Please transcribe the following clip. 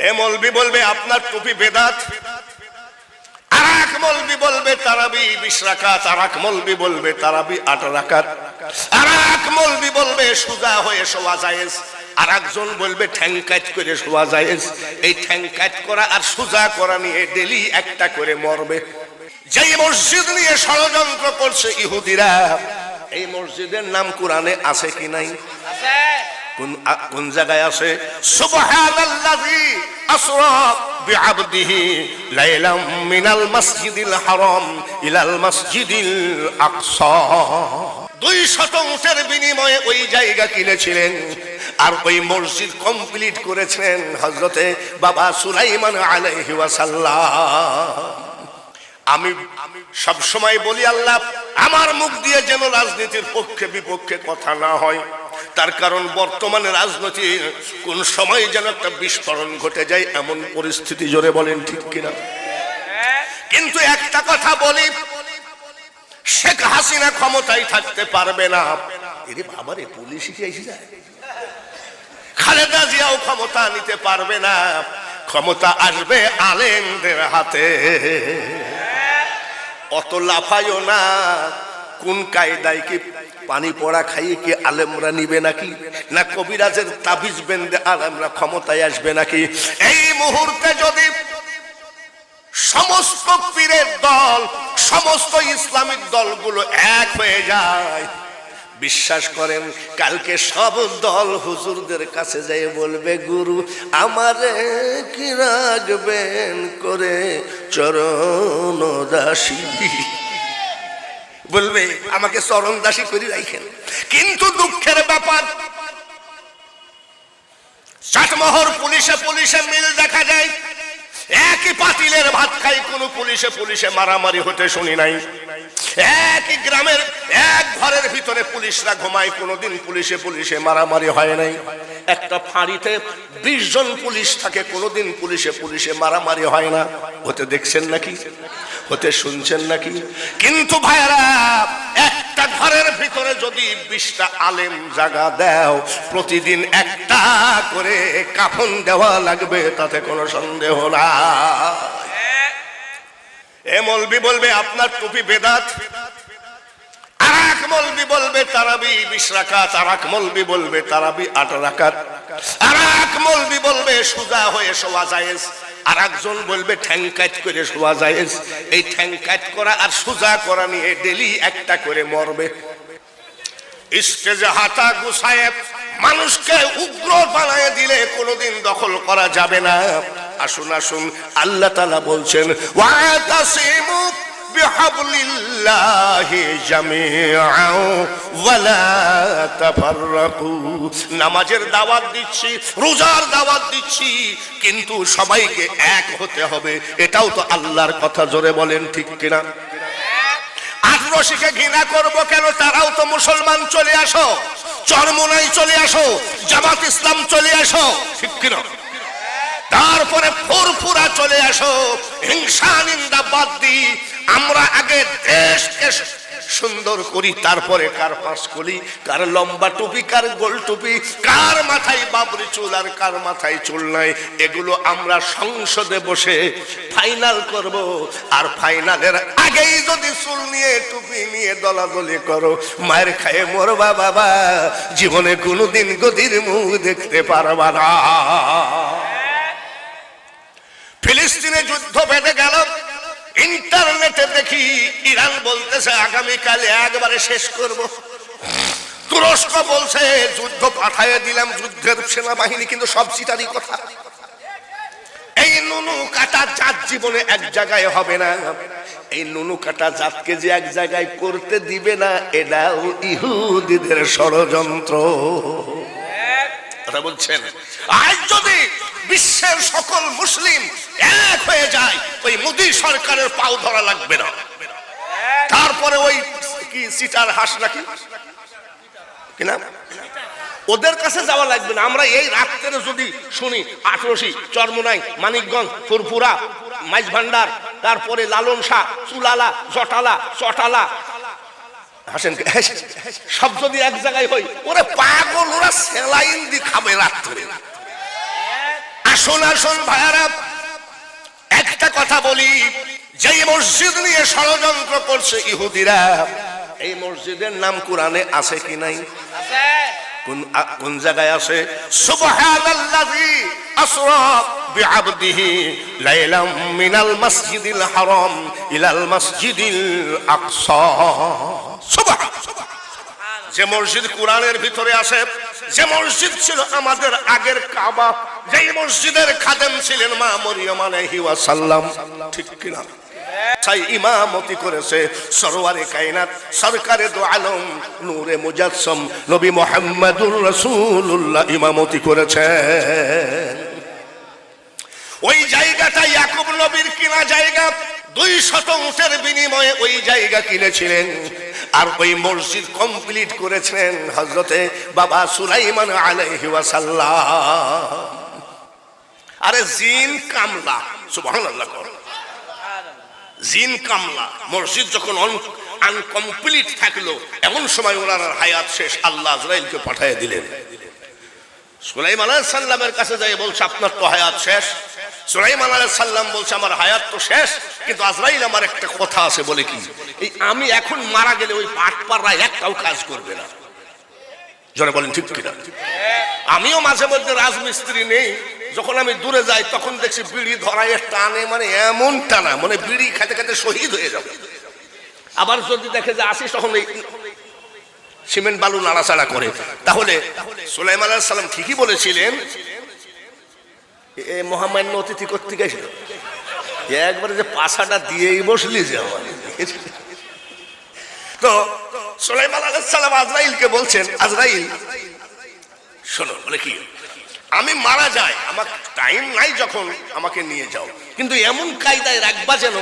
এ মৌলবি বলবে আপনার টুপি বেদাত, আর এক মৌলবি বলবে তারাবি 20 রাকাত, আর এক মৌলবি বলবে তারাবি 8 রাকাত, আর এক মৌলবি বলবে সোজা হয়ে শোয়া জায়েজ, আর একজন বলবে ঠ্যাং কাট করে শোয়া জায়েজ। এই ঠ্যাং কাট করা আর সোজা করা নিয়ে ডেলি একটা করে মরবে। যেই মসজিদ নিয়ে ষড়যন্ত্র করছে ইহুদিরা, এই মসজিদের নাম কোরআনে আছে কি নাই? আছে। কোন জায়গায় আছে? সুবহানাল্লাযী আসরা বিআবদিহি লাইলাম মিনাল মাসজিদিল হারাম ইলাল মাসজিদিল আকসা। 200 উটের বিনিময়ে ওই জায়গা কিনেছিলেন, আর ওই মসজিদ কমপ্লিট করেছিলেন হযরতে বাবা সুলাইমান আলাইহি ওয়াসাল্লাম। আমি সব সময় বলি, আল্লাহ আমার মুখ দিয়ে যেন রাজনীতির পক্ষে বিপক্ষে কথা না হয়, তার কারণ বর্তমানে রাজনীতির কোন সময় যেন একটা বিস্ফোরণ ঘটে যায় এমন পরিস্থিতি। জোরে বলেন ঠিক কিনা? কিন্তু একটা কথা বলি, শেখ হাসিনা ক্ষমতায় থাকতে পারবে না। এরে বাবারে, পুলিশই কি এসে যায়? খালেদা জিয়াও ক্ষমতা নিতে পারবে না। ক্ষমতা আসবে আলেমদের হাতে। অত লাফাইও না। কোন কায়দায় কি পানি পড়া খাইয়ে কি আলেমরা নিবে নাকি? না কবিরাজের তাবিজ বেঁধে আলেমরা ক্ষমতায় আসবে নাকি? এই মুহূর্তে যদি সমস্ত পীরের দল, সমস্ত ইসলামিক দলগুলো এক হয়ে যায়, বিশ্বাস করেন কালকে সব দল হুজুরদের কাছে যাই বলবে, গুরু আমারে কি রাখবেন করে চরণ দাসী। বলবে আমাকে চরণ দাসী করে রাখেন। কিন্তু দুঃখের ব্যাপার, চাটমোহর পুলিশে পুলিশে মিল দেখা যায়। একই পাতিলের ভাত খাই, কোন পুলিশে পুলিশে মারামারি হতে শুনি নাই। একই গ্রামের এক ঘরের ভিতরে পুলিশরা ঘুমায়, কোনোদিন পুলিশে পুলিশে মারামারি হয় নাই। একটা ফাঁড়িতে 20 জন পুলিশ থাকে, কোনোদিন পুলিশে পুলিশে মারামারি হয় না। হতে দেখছেন নাকি? হতে শুনছেন নাকি? কিন্তু ভাইরা, একটা ঘরের ভিতরে যদি 20টা আলেম জায়গা দাও, প্রতিদিন একটা করে কাফন দেওয়া লাগবে, তাতে কোনো সন্দেহ না। এ মৌলবি বলবে আপনার টুপি বেদাত, আর এক মৌলবি বলবে তারাবি 20 রাকাত, আর এক মৌলবি বলবে তারাবি 8 রাকাত, আর এক মৌলবি বলবে সোজা হয়ে শোয়া জায়েজ, আর একজন বলবে ঠ্যাং কাট করে শোয়া জায়েজ। এই ঠ্যাং কাট করা আর সোজা করা নিয়ে ডেলি একটা করে মরবে। স্টেজে হাতা গুছায় মানুষকে উগ্র বানায় দিলে কোনোদিন দখল করা যাবে না। আসুন আসুন, আল্লাহ তাআলা বলছেন ওয়াতাসিমু বিহাবলিল্লাহি জামিআন ওয়ালা তাফাররাকু। নামাজের দাওয়াত দিচ্ছি, রোজার দাওয়াত দিচ্ছি, কিন্তু সবাইকে এক হতে হবে। এটাও তো আল্লাহর কথা। জোরে বলেন ঠিক কিনা? আটরশিকে ঘৃণা করব কেন? তারাও তো মুসলমান। চলে আসো, চরমোনাই চলে আসো, জামাত ইসলাম চলে আসো, ঠিক কিনা? তারপরে ফুরফুরা চলে আসো। হিংসা নিন্দা বাদ দিই। আমরা আগে দেশকে সুন্দর করি, তারপরে কার পাশ করি, কার লম্বা টুপি, কার গোল টুপি, কার মাথায় বাবরি চুল আর কার মাথায় চুল নাই, এগুলো আমরা সংসদে বসে ফাইনাল করব। আর ফাইনালের আগেই যদি চুল নিয়ে টুপি নিয়ে দলাদলি করো, মায়ের খায়ে মরবা বাবা, জীবনে কোনোদিন গদির মুখ দেখতে পারবা না। ফিলিস্তিনে যুদ্ধ বেঁধে গেল। ইন্টারনেটে দেখি ইরান বলতেছে আগামীকাল একবারে শেষ করব। তুরস্ক বলছে যুদ্ধ পাঠিয়ে দিলাম, যুদ্ধের সেনাবাহিনী। কিন্তু সব চিটারি কথা। এই নুনু কাটা জাত জীবনে এক জায়গায় হবে না। এই নুনু কাটা জাতকে যে এক জায়গায় করতে দিবে না, এটাও ইহুদিদের ষড়যন্ত্র। কথা বলছেন। আজ যদি বিশ্বের সকল মুসলিম এক হয়ে যায়, ওই মোদী সরকারের পাও ধরা লাগবে না। তারপরে ওই কি সিটার হাস নাকি কিনা, ওদের কাছে যাওয়া লাগবে না। আমরা এই রাত্রে যদি শুনি আটরশি, চরমোনাই, মানিকগঞ্জ, ফুরফুরা, মাইজভান্ডার, তারপরে লালন শাহ, চুলালা, জটালা, চটালা, হাসেন, সব যদি এক জায়গায় হই, ওরে পাগল, ওরা স্যালাইন দি খাবে রাত্রে। আসুন আসুন ভাইয়ারা, একটা কথা বলি, যেই মসজিদ নিয়ে ষড়যন্ত্র করছে ইহুদিরা, এই মসজিদের নাম কোরআনে আছে কি নাই? কোন জায়গায় আছে? সুবহানাল্লাযী আসরা বিআবদিহি লাইলাম মিনাল মাসজিদিল হারাম ইলাল মাসজিদিল আকসা। সুবহানাল্লাহ। যে মসজিদ কোরআনের ভিতরে আছে, যে মসজিদ ছিল আমাদের আগের কাবা, যেই মসজিদের খাদেম ছিলেন মা মরিয়ম আলাইহি ওয়াসাল্লাম, ঠিক কিনা? সাই ইমামতি করেছে সরওয়ারে কায়নাত সরকারে দো আলম নূরে মুজাসসাম নবী মুহাম্মদুর রাসূলুল্লাহ ইমামতি করেছেন। ওই জায়গাটা ইয়াকুব নবীর কিনা জায়গা, 200 উটের বিনিময়ে ওই জায়গা কিনেছিলেন। আর ওই মসজিদ কমপ্লিট করেছেন হযরতে বাবা সুলাইমান আলাইহি ওয়াসাল্লাম। আরে জিন কামলা, সুবহানাল্লাহ। জিন কামলা মসজিদ যখন আনকমপ্লিট থাকলো, এমন সময় ওনার হায়াত শেষ, আল্লাহ আজরাইলকে পাঠিয়ে দিলেন। সুলাইমান আলাইহিস সালামের কাছে যাই বলছে আপনার তো হায়াত শেষ। সুলাইমান আলাইহিস সালাম বলছে আমার হায়াত তো শেষ, কিন্তু আজরাইল আমার একটা কথা আছে। বলে কি? এই আমি এখন মারা গেলে ওই পাটপাড়া একটাও কাজ করবে না। জোরে বলেন ঠিক কিনা? আমিও মাঝে মধ্যে রাজমিস্ত্রি নেই, যখন আমি দূরে যাই তখন দেখছি বিড়ি ধরায় টানে, মানে এমন টানা, মানে বিড়ি খেতে খেতে শহীদ হয়ে যাবে। আবার যদি দেখে যে আসিস তখন এই সিমেন্ট বালু নাড়াচাড়া করে। তাহলে সুলাইমান আলাইহিস সালাম ঠিকই বলেছিলেন। এ মহামান্য অতিথি করতে গেছিল, একবারে যে পাছাটা দিয়েই বসলি যে আমার। তো সুলাইমান আলাইহিস সালাম আজরাইলকে বলছেন, আজরাইল শোনো, বলে কি আমি মারা যাই, আমার টাইম নাই, যখন আমাকে নিয়ে যাও, কিন্তু এমন কায়দায় রাখবা যেন